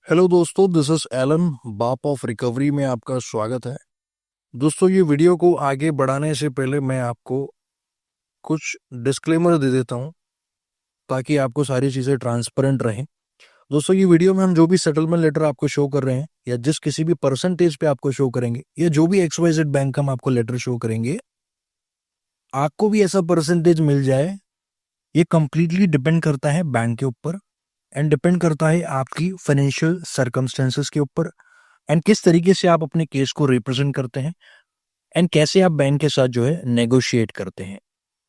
Hello दोस्तों, this is Elon, बाप of recovery में आपका स्वागत है। दोस्तों, ये वीडियो को आगे बढ़ाने से पहले मैं आपको कुछ डिस्क्लेमर दे देता हूँ ताकि आपको सारी चीज़ें ट्रांसपेरेंट रहें। दोस्तों, ये वीडियो में हम जो भी सेटलमेंट लेटर आपको शो कर रहे हैं या जिस किसी भी परसेंटेज पे आपको शो करेंगे या जो भी XYZ बैंक हम आपको लेटर शो करेंगे, आपको भी ऐसा परसेंटेज मिल जाए, ये कंप्लीटली डिपेंड करता है बैंक के ऊपर एंड डिपेंड करता है आपकी फाइनेंशियल सर्कमस्टेंसेस के ऊपर एंड किस तरीके से आप अपने केस को रिप्रेजेंट करते हैं एंड कैसे आप बैंक के साथ जो है नेगोशिएट करते हैं।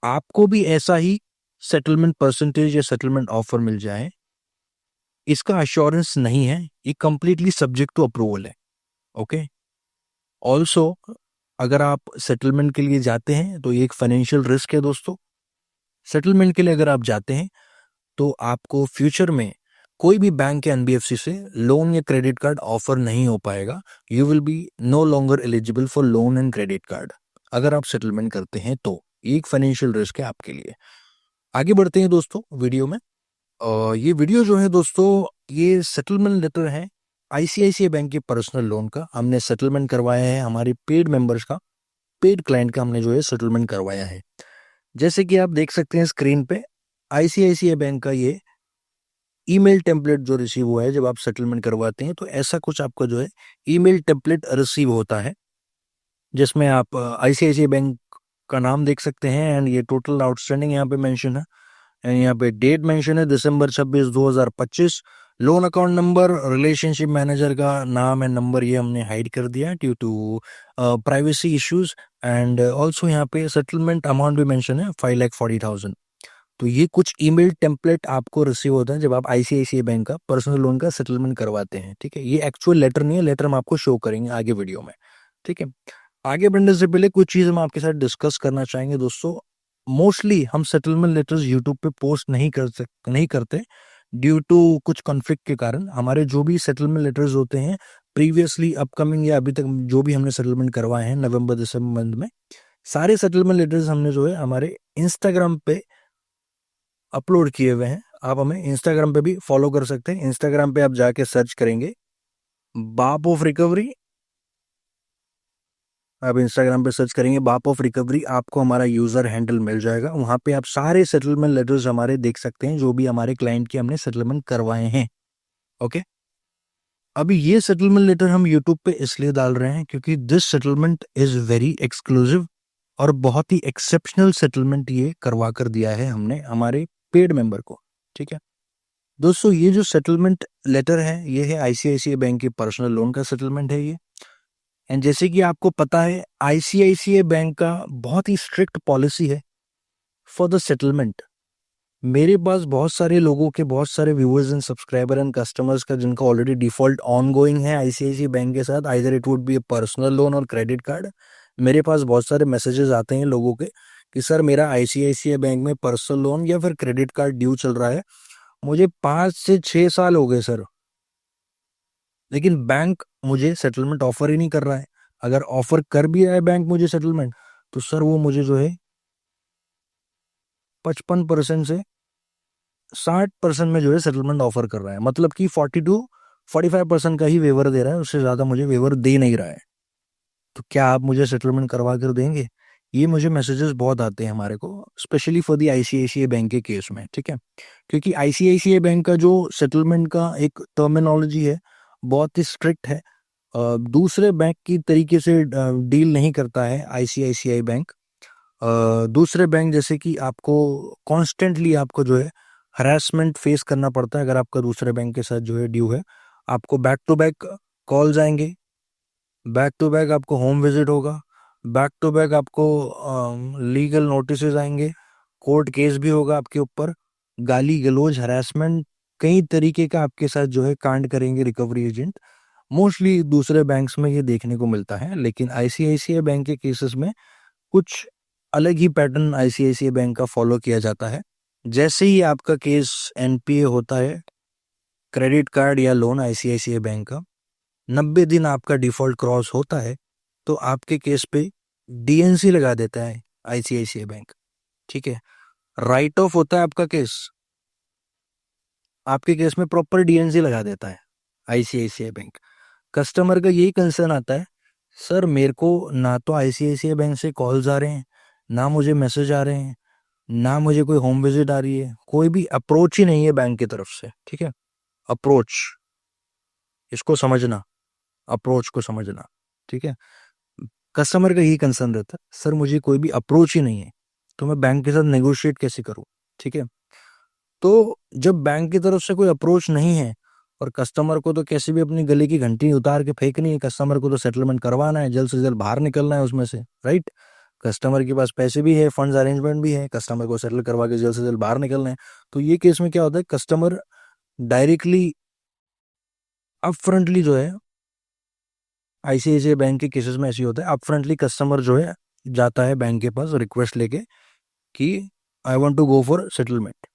आपको भी ऐसा ही सेटलमेंट परसेंटेज या सेटलमेंट ऑफर मिल जाए, इसका अश्योरेंस नहीं है, ये कंप्लीटली सब्जेक्ट टू अप्रूवल है। ओके। ऑल्सो अगर आप सेटलमेंट के लिए जाते हैं तो ये एक फाइनेंशियल रिस्क है दोस्तों। सेटलमेंट के लिए अगर आप जाते हैं तो आपको फ्यूचर में कोई भी बैंक या एनबीएफसी से लोन या क्रेडिट कार्ड ऑफर नहीं हो पाएगा। You will be no longer eligible for loan and credit card अगर आप सेटलमेंट करते हैं तो ये एक फाइनेंशियल रिस्क है आपके लिए। आगे बढ़ते हैं दोस्तों वीडियो में। ये वीडियो जो है दोस्तों, ये सेटलमेंट लेटर है आईसीआईसीआई बैंक के पर्सनल लोन का। हमने सेटलमेंट करवाया है हमारे पेड मेंबर्स का, पेड क्लाइंट का हमने जो है सेटलमेंट करवाया है। जैसे कि आप देख सकते हैं स्क्रीन पे, आईसीआईसीआई बैंक का ये ईमेल टेम्पलेट जो रिसीव हुआ है जब आप सेटलमेंट करवाते हैं, तो ऐसा कुछ आपका जो है ईमेल टेम्पलेट रिसीव होता है जिसमें आप आईसीआईसीआई बैंक का नाम देख सकते हैं एंड ये टोटल आउटस्टैंडिंग यहाँ पे मेंशन है एंड यहाँ पे डेट मेंशन है दिसंबर 26 2025। Loan account number, relationship manager का नाम एंड नंबर ये हमने हाइड कर दिया due to privacy issues and also यहाँ पे सेटलमेंट अमाउंट भी मेंशन है 5,40,000। तो ये कुछ ईमेल टेम्पलेट आपको रिसीव होता है जब आप आईसीआईसीआई बैंक का पर्सनल लोन का सेटलमेंट करवाते हैं। ठीक है, ये एक्चुअल लेटर नहीं है, लेटर हम आपको शो करेंगे आगे वीडियो में। ठीक है, आगे बढ़ने से पहले कुछ चीज हम आपके साथ डिस्कस करना चाहेंगे दोस्तों। मोस्टली हम सेटलमेंट लेटर्स यूट्यूब पे पोस्ट नहीं करते ड्यू टू कुछ कॉन्फ्लिक्ट के कारण। हमारे जो भी सेटलमेंट लेटर्स होते हैं प्रीवियसली, अपकमिंग या अभी तक जो भी हमने सेटलमेंट करवाए हैं नवंबर दिसंबर मंथ में, सारे सेटलमेंट लेटर्स हमने जो है हमारे इंस्टाग्राम पे अपलोड किए हुए हैं। आप हमें इंस्टाग्राम पे भी फॉलो कर सकते हैं। इंस्टाग्राम पे आप जाके सर्च करेंगे बाप ऑफ रिकवरी, आप इंस्टाग्राम पे सर्च करेंगे बाप ऑफ रिकवरी, आपको हमारा यूजर हैंडल मिल जाएगा। वहां पे आप सारे सेटलमेंट लेटर्स हमारे देख सकते हैं जो भी हमारे क्लाइंट के हमने सेटलमेंट करवाए हैं। ओके, अभी ये सेटलमेंट लेटर हम यूट्यूब पे इसलिए डाल रहे हैं क्योंकि this settlement is very exclusive और बहुत ही एक्सेप्शनल सेटलमेंट ये करवा कर दिया है हमने हमारे पेड मेंबर को। ठीक है दोस्तों, ये जो सेटलमेंट लेटर है ये है आईसीआईसीआई बैंक के पर्सनल लोन का सेटलमेंट है ये। एंड जैसे कि आपको पता है आईसीआईसीआई बैंक का बहुत ही स्ट्रिक्ट पॉलिसी है फॉर द सेटलमेंट। मेरे पास बहुत सारे लोगों के, बहुत सारे viewers and subscriber and customers का जिनका ऑलरेडी डिफॉल्ट ऑन गोइंग है आईसीआईसीआई बैंक के साथ, either it would be A personal loan और क्रेडिट कार्ड। मेरे पास बहुत सारे मैसेजेस आते हैं लोगों के कि सर मेरा आईसीआईसीआई बैंक में पर्सनल लोन या फिर क्रेडिट कार्ड ड्यू चल रहा है, मुझे 5 से 6 साल हो गए सर, लेकिन बैंक मुझे सेटलमेंट ऑफर ही नहीं कर रहा है। अगर ऑफर कर भी रहा है बैंक मुझे सेटलमेंट, तो सर वो मुझे जो है 55% से 60% में जो है सेटलमेंट ऑफर कर रहा है, मतलब कि 42-45% का ही वेवर दे रहा है, उससे ज्यादा मुझे वेवर दे नहीं रहा है। तो क्या आप मुझे सेटलमेंट करवा कर देंगे? ये मुझे मैसेजेस बहुत आते हैं हमारे को, specially for the ICICI bank के केस में। ठीक है, क्योंकि आईसीआईसीआई बैंक का जो सेटलमेंट का एक टर्मिनोलॉजी है बहुत ही स्ट्रिक्ट है। दूसरे बैंक की तरीके से डील नहीं करता है आईसीआईसीआई बैंक। दूसरे बैंक जैसे कि आपको कॉन्स्टेंटली आपको जो है हरासमेंट फेस करना पड़ता है अगर आपका दूसरे बैंक के साथ जो है ड्यू है। आपको बैक टू बैक कॉल्स आएंगे, बैक टू बैक आपको होम विजिट होगा, बैक टू बैक आपको लीगल नोटिसेस आएंगे, कोर्ट केस भी होगा आपके ऊपर, गाली गलौज हरासमेंट, कई तरीके का आपके साथ जो है कांड करेंगे रिकवरी एजेंट। मोस्टली दूसरे बैंक्स में ये देखने को मिलता है, लेकिन आईसीआईसीआई बैंक के केसेस में कुछ अलग ही पैटर्न आईसीआईसीआई बैंक का फॉलो किया जाता है। जैसे ही आपका केस एनपीए होता है, क्रेडिट कार्ड या लोन आईसीआईसीआई बैंक का, 90 दिन आपका डिफॉल्ट क्रॉस होता है तो आपके केस पे डीएनसी लगा देता है आईसीआईसीआई बैंक। ठीक है, राइट ऑफ होता है आपका केस, आपके केस में प्रॉपर डीएनसी लगा देता है। ICICI bank. कस्टमर का यही कंसर्न आता है, सर मेरे को ना तो आईसीआईसीआई बैंक से कॉल्स आ रहे हैं, ना मुझे मैसेज आ रहे हैं, ना मुझे कोई होम विजिट आ रही है, कोई भी अप्रोच ही नहीं है बैंक की तरफ से। ठीक है, अप्रोच, इसको समझना, अप्रोच को समझना। ठीक है, कस्टमर का यही कंसर्न रहता है, सर मुझे कोई भी अप्रोच ही नहीं है, तो मैं बैंक के साथ नेगोशिएट कैसे करूं। ठीक है, तो जब बैंक की तरफ से कोई अप्रोच नहीं है और कस्टमर को तो कैसे भी अपनी गले की घंटी उतार के फेंकनी है, कस्टमर को तो सेटलमेंट करवाना है, जल्द से जल्द बाहर निकलना है उसमें से, राइट। कस्टमर के पास पैसे भी है, फंड्स अरेंजमेंट भी है, कस्टमर को सेटल करवा के जल्द से जल्द बाहर निकलना है। तो ये केस में क्या होता है, कस्टमर डायरेक्टली अपफ्रंटली जो है, आईसीआईसीआई बैंक के केसेस में ऐसी होता है, अपफ्रंटली कस्टमर जो है जाता है बैंक के पास रिक्वेस्ट लेके कि I want to go for settlement.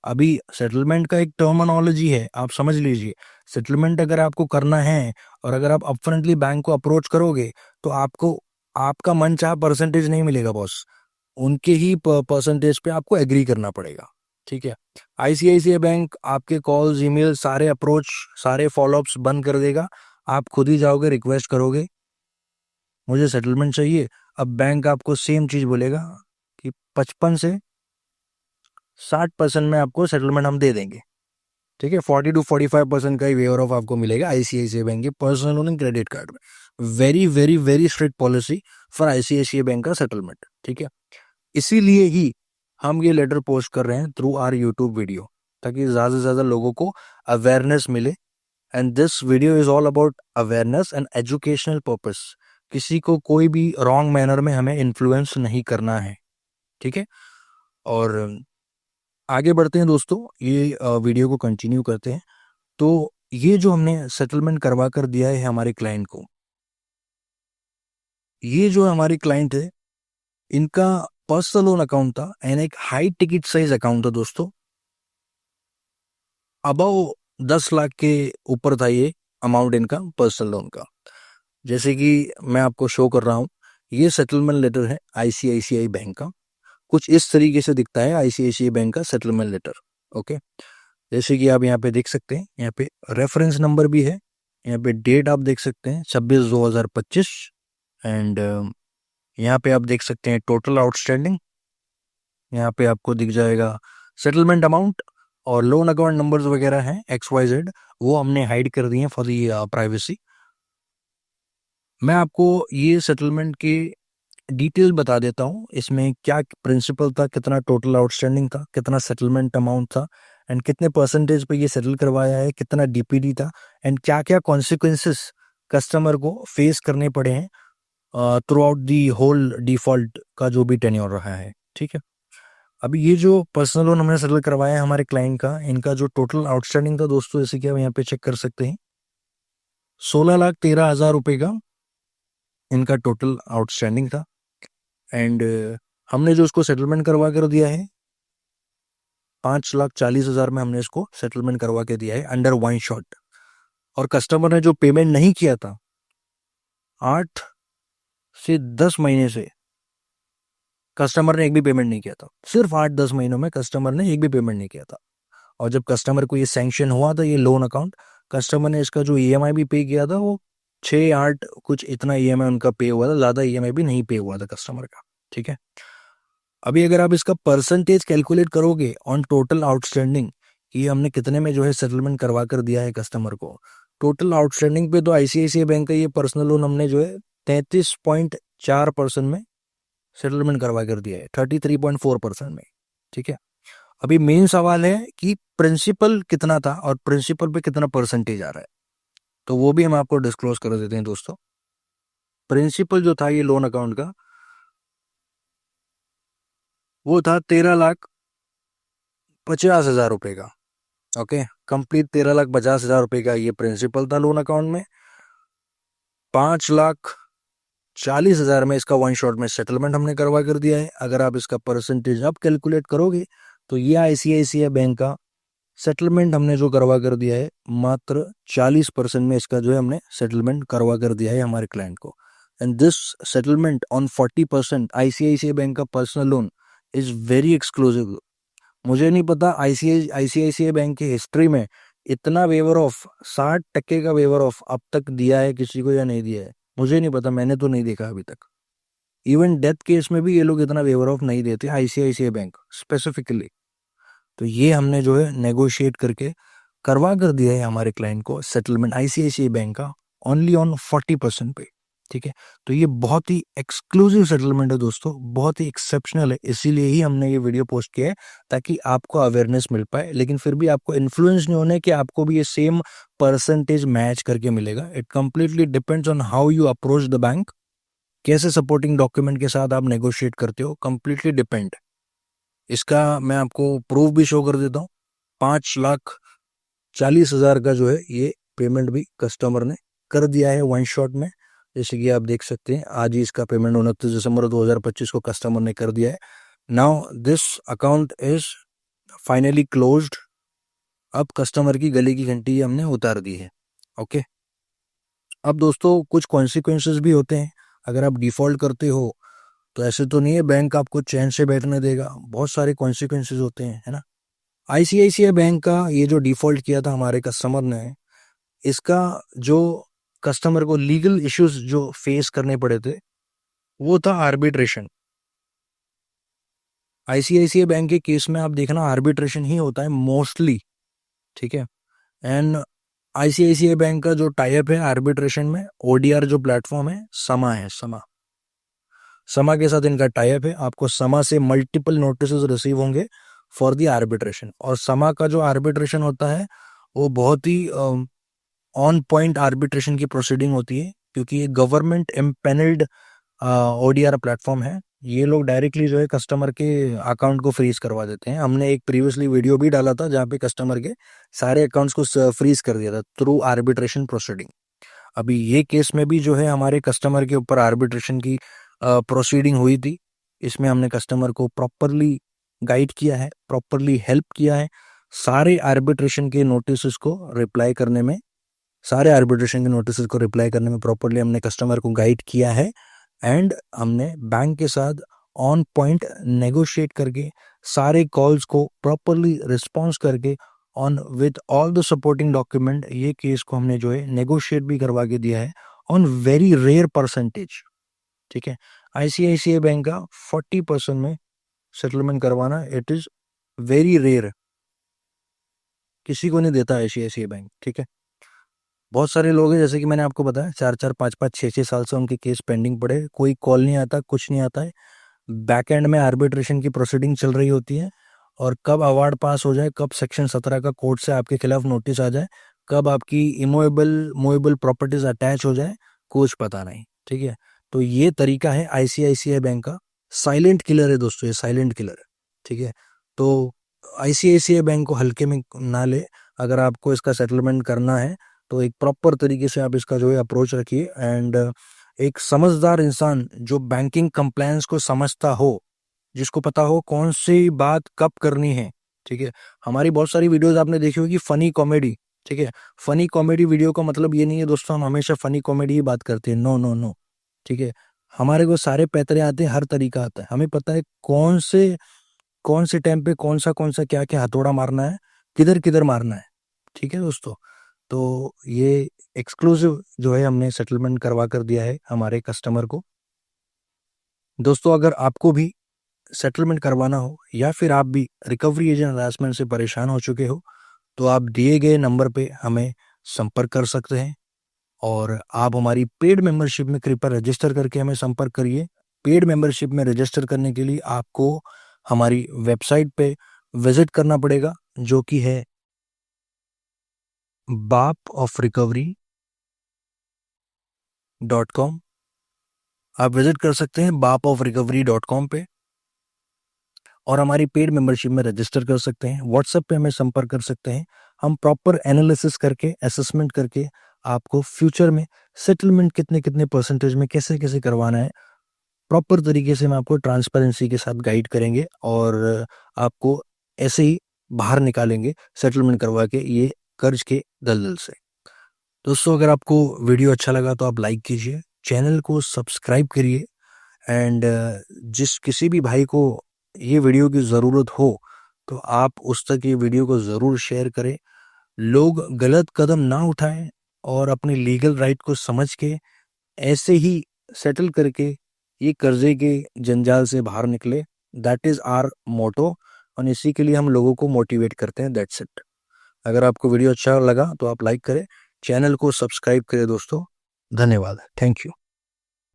अभी सेटलमेंट का एक टर्मिनोलॉजी है, आप समझ लीजिए। सेटलमेंट अगर आपको करना है और अगर आप अपफ्रंटली बैंक को अप्रोच करोगे तो आपको आपका मन चाहा परसेंटेज नहीं मिलेगा बॉस, उनके ही परसेंटेज पे आपको एग्री करना पड़ेगा। ठीक है, आईसीआईसीआई बैंक आपके कॉल्स, ईमेल, सारे अप्रोच, सारे फॉलोअप्स बंद कर देगा। आप खुद ही जाओगे, रिक्वेस्ट करोगे मुझे सेटलमेंट चाहिए। अब बैंक आपको सेम चीज बोलेगा कि 55 से 60% में आपको सेटलमेंट हम दे देंगे। ठीक है, 40 to 45% का ही वेवर ऑफ आपको मिलेगा आईसीआईसीआई बैंक के personal loan and credit card में। Very very very strict policy for ICICI bank का सेटलमेंट। ठीक है, इसीलिए ही हम ये लेटर पोस्ट कर रहे हैं थ्रू आर यूट्यूब वीडियो, ताकि ज़्यादा से ज़्यादा लोगों को अवेयरनेस मिले। And this video is all about awareness and educational purpose. किसी को कोई भी रॉन्ग मैनर में हमें इन्फ्लुएंस नहीं करना है। ठीक है, और आगे बढ़ते हैं दोस्तों, ये वीडियो को कंटिन्यू करते हैं। तो ये जो हमने सेटलमेंट करवा कर दिया है हमारे क्लाइंट को, ये जो हमारे क्लाइंट है इनका पर्सनल लोन अकाउंट था एंड एक हाई टिकट साइज अकाउंट था दोस्तों। अबव 10 लाख के ऊपर था ये अमाउंट इनका पर्सनल लोन का। जैसे कि मैं आपको शो कर रहा हूँ, ये सेटलमेंट लेटर है आईसीआईसीआई बैंक का। कुछ इस तरीके से दिखता है आईसीआईसीआई बैंक का सेटलमेंट लेटर। ओके, जैसे कि आप यहाँ पे देख सकते हैं, यहाँ पे रेफरेंस नंबर भी है, यहाँ पे डेट आप देख सकते हैं 26/2025 एंड यहाँ पे आप देख सकते हैं टोटल आउटस्टैंडिंग। यहाँ पे आपको दिख जाएगा सेटलमेंट अमाउंट और लोन अकाउंट नंबर्स वगैरह हैं XYZ, वो हमने हाइड कर दिए फॉर दी प्राइवेसी। मैं आपको ये सेटलमेंट के डिटेल बता देता हूँ, इसमें क्या प्रिंसिपल था, कितना टोटल आउटस्टैंडिंग था, कितना सेटलमेंट अमाउंट था एंड कितने परसेंटेज पे ये सेटल करवाया है, कितना डीपीडी था एंड क्या क्या कॉन्सिक्वेंसेस कस्टमर को फेस करने पड़े हैं throughout the whole default का जो भी टेन्योर रहा है। ठीक है, अभी ये जो पर्सनल लोन हमने सेटल करवाया है हमारे क्लाइंट का, इनका जो टोटल आउटस्टैंडिंग था दोस्तों, जैसे कि आप यहाँ पे चेक कर सकते हैं, 16,13,000 रुपए का इनका टोटल आउटस्टैंडिंग था। एंड हमने जो उसको सेटलमेंट करवा कर दिया है 5,40,000 में हमने इसको सेटलमेंट करवा के दिया है अंडर वन शॉट। और कस्टमर ने जो पेमेंट नहीं किया था 8 से 10 महीने से, कस्टमर ने एक भी पेमेंट नहीं किया था। सिर्फ 8-10 महीनों में कस्टमर ने एक भी पेमेंट नहीं किया था। और जब कस्टमर को ये सैंक्शन हुआ था ये लोन अकाउंट, कस्टमर ने इसका जो ईएमआई भी पे किया था वो 6-8 कुछ इतना ईएमआई उनका पे हुआ था, ज़्यादा ईएमआई भी नहीं पे हुआ था कस्टमर का। ठीक है, अभी अगर आप इसका परसेंटेज कैलकुलेट करोगे ऑन टोटल आउटस्टैंडिंग कि हमने कितने में जो है सेटलमेंट करवा कर दिया है कस्टमर को, टोटल आउटस्टैंडिंग पे तो आईसीआईसीआई बैंक का ये पर्सनल लोन हमने जो है 33.4% में सेटलमेंट करवा कर दिया है, 33.4% में। ठीक है, अभी मेन सवाल है कि प्रिंसिपल कितना था और प्रिंसिपल पे कितना परसेंटेज आ रहा है, तो वो भी हम आपको डिस्क्लोज कर देते हैं दोस्तों। प्रिंसिपल जो था ये लोन अकाउंट का वो था 13,50,000 रुपए का। ओके, कंप्लीट 13,50,000 रुपए का ये प्रिंसिपल था लोन अकाउंट में। 5,40,000 में इसका वन शॉट में सेटलमेंट हमने करवा कर दिया है। अगर आप इसका परसेंटेज अब कैलकुलेट करोगे तो ये आईसीआईसीआई बैंक का सेटलमेंट हमने जो करवा कर दिया है मात्र 40% में इसका जो है हमने सेटलमेंट करवा कर दिया है हमारे क्लाइंट को। And this settlement on 40% ICICI bank का personal loan is very exclusive. मुझे नहीं पता आईसीआईसीआई बैंक की हिस्ट्री में इतना वेवर ऑफ 60% का वेवर ऑफ अब तक दिया है किसी को या नहीं दिया है मुझे नहीं पता, मैंने तो नहीं देखा अभी तक। इवन डेथ केस में भी ये लोग इतना वेवर ऑफ नहीं देते, आईसीआईसीआई बैंक स्पेसिफिकली। तो ये हमने जो है नेगोशिएट करके करवा कर दिया है हमारे क्लाइंट को सेटलमेंट आईसीआईसीआई बैंक का ओनली ऑन 40% पे। ठीक है, तो ये बहुत ही एक्सक्लूसिव सेटलमेंट है दोस्तों, बहुत ही एक्सेप्शनल है, इसीलिए ही हमने ये वीडियो पोस्ट किया है ताकि आपको अवेयरनेस मिल पाए, लेकिन फिर भी आपको इन्फ्लुएंस नहीं होना है कि आपको भी ये सेम परसेंटेज मैच करके मिलेगा। It completely depends on how you approach the bank, कैसे सपोर्टिंग डॉक्यूमेंट के साथ आप नेगोशिएट करते हो, कंप्लीटली डिपेंड। इसका मैं आपको प्रूफ भी शो कर देता हूँ। 5,40,000 का जो है ये पेमेंट भी कस्टमर ने कर दिया है वन शॉट में। जैसे कि आप देख सकते हैं आज ही इसका पेमेंट 29 दिसंबर 2025 को कस्टमर ने कर दिया है। Now this account is finally closed. अब कस्टमर की गले की घंटी हमने उतार दी है। ओके, अब दोस्तों कुछ कॉन्सिक्वेंसेस भी होते हैं अगर आप डिफॉल्ट करते हो, तो ऐसे तो नहीं है बैंक आपको चैन से बैठने देगा, बहुत सारे कॉन्सिक्वेंसेस होते हैं, है ना। आईसीआईसीआई बैंक का ये जो डिफॉल्ट किया था हमारे कस्टमर ने, इसका जो कस्टमर को लीगल इश्यूज जो फेस करने पड़े थे वो था आर्बिट्रेशन। आईसीआईसीआई बैंक के केस में आप देखना आर्बिट्रेशन ही होता है मोस्टली। ठीक है, एंड आईसीआईसीआई बैंक का जो टाइप है आर्बिट्रेशन में, ओडीआर जो प्लेटफॉर्म है समा है, समा के साथ इनका टाइप है। आपको समा से मल्टीपल नोटिस रिसीव होंगे फॉर द आर्बिट्रेशन, और समा का जो आर्बिट्रेशन होता है वो बहुत ही ऑन पॉइंट आर्बिट्रेशन की प्रोसीडिंग होती है, क्योंकि ये गवर्नमेंट एम्पेनल्ड ओडीआर प्लेटफॉर्म है। ये लोग डायरेक्टली जो है कस्टमर के अकाउंट को फ्रीज करवा देते हैं। हमने एक प्रीवियसली वीडियो भी डाला था जहाँ पे कस्टमर के सारे अकाउंट्स को फ्रीज कर दिया था थ्रू आर्बिट्रेशन प्रोसीडिंग। अभी ये केस में भी जो है हमारे कस्टमर के ऊपर आर्बिट्रेशन की प्रोसीडिंग हुई थी। इसमें हमने कस्टमर को प्रॉपरली गाइड किया है, प्रॉपरली हेल्प किया है, सारे आर्बिट्रेशन के नोटिस को रिप्लाई करने में, प्रॉपरली हमने कस्टमर को गाइड किया है। एंड हमने बैंक के साथ ऑन पॉइंट नेगोशिएट करके सारे कॉल्स को प्रॉपरली रिस्पॉन्स करके on with all the supporting document ये केस को हमने जो है नेगोशिएट भी करवा के दिया है ऑन वेरी रेयर परसेंटेज। ठीक है, आईसीआईसीआई बैंक का 40% में सेटलमेंट करवाना इट इज वेरी रेयर, किसी को नहीं देता आईसीआईसीआई बैंक। ठीक है, बहुत सारे लोग हैं जैसे कि मैंने आपको बताया 4-4, 5-5, 6-6 साल से उनके केस पेंडिंग पड़े, कोई कॉल नहीं आता, कुछ नहीं आता है। बैक एंड में आर्बिट्रेशन की प्रोसीडिंग चल रही होती है, और कब अवार्ड पास हो जाए, कब सेक्शन 17 का कोर्ट से आपके खिलाफ नोटिस आ जाए, कब आपकी मूवेबल प्रॉपर्टीज अटैच हो जाए, कुछ पता नहीं। ठीक है, तो ये तरीका है आईसीआईसीआई बैंक का। साइलेंट किलर है दोस्तों, ये साइलेंट किलर है। ठीक है, तो आईसीआईसीआई बैंक को हल्के में ना ले। अगर आपको इसका सेटलमेंट करना है तो एक प्रॉपर तरीके से आप इसका जो है अप्रोच रखिए। एंड एक समझदार इंसान जो बैंकिंग कंप्लायंस को समझता हो, जिसको पता हो कौन सी बात कब करनी है। ठीक है, हमारी बहुत सारी वीडियोस आपने देखी होगी फनी कॉमेडी। ठीक है, फनी कॉमेडी वीडियो का मतलब ये नहीं है दोस्तों हम हमेशा फनी कॉमेडी ही बात करते हैं, नो नो नो। ठीक है, हमारे को सारे पैतरे आते हैं, हर तरीका आता है, हमें पता है कौन से टाइम पे कौन सा क्या क्या हथौड़ा मारना है, किधर किधर मारना है। ठीक है दोस्तों, तो ये एक्सक्लूसिव जो है हमने सेटलमेंट करवा कर दिया है हमारे कस्टमर को। दोस्तों अगर आपको भी सेटलमेंट करवाना हो या फिर आप भी रिकवरी एजेंट हरासमेंट से परेशान हो चुके हो, तो आप दिए गए नंबर पे हमें संपर्क कर सकते हैं, और आप हमारी पेड मेंबरशिप में कृपया रजिस्टर करके हमें संपर्क करिए। पेड मेंबरशिप में रजिस्टर करने के लिए आपको हमारी वेबसाइट पे विजिट करना पड़ेगा, जो कि है bapofrecovery.com। आप विजिट कर सकते हैं bapofrecovery.com पे, और हमारी पेड मेंबरशिप में रजिस्टर कर सकते हैं। व्हाट्सएप पे हमें संपर्क कर सकते हैं। हम प्रॉपर एनालिसिस करके, असेसमेंट करके आपको फ्यूचर में सेटलमेंट कितने कितने परसेंटेज में कैसे कैसे करवाना है, प्रॉपर तरीके से हम आपको ट्रांसपेरेंसी के साथ गाइड करेंगे, और आपको ऐसे ही बाहर निकालेंगे सेटलमेंट करवा के ये कर्ज के दलदल से। दोस्तों अगर आपको वीडियो अच्छा लगा तो आप लाइक कीजिए, चैनल को सब्सक्राइब करिए, एंड जिस किसी भी भाई को ये वीडियो की ज़रूरत हो तो आप उस तक ये वीडियो को ज़रूर शेयर करें। लोग गलत कदम ना उठाएं और अपने लीगल राइट को समझ के ऐसे ही सेटल करके ये कर्जे के जंजाल से बाहर निकले। दैट इज आवर मोटो और इसी के लिए हम लोगों को मोटिवेट करते हैं। That's it. अगर आपको वीडियो अच्छा लगा तो आप लाइक करें, चैनल को सब्सक्राइब करें दोस्तों। धन्यवाद। Thank you.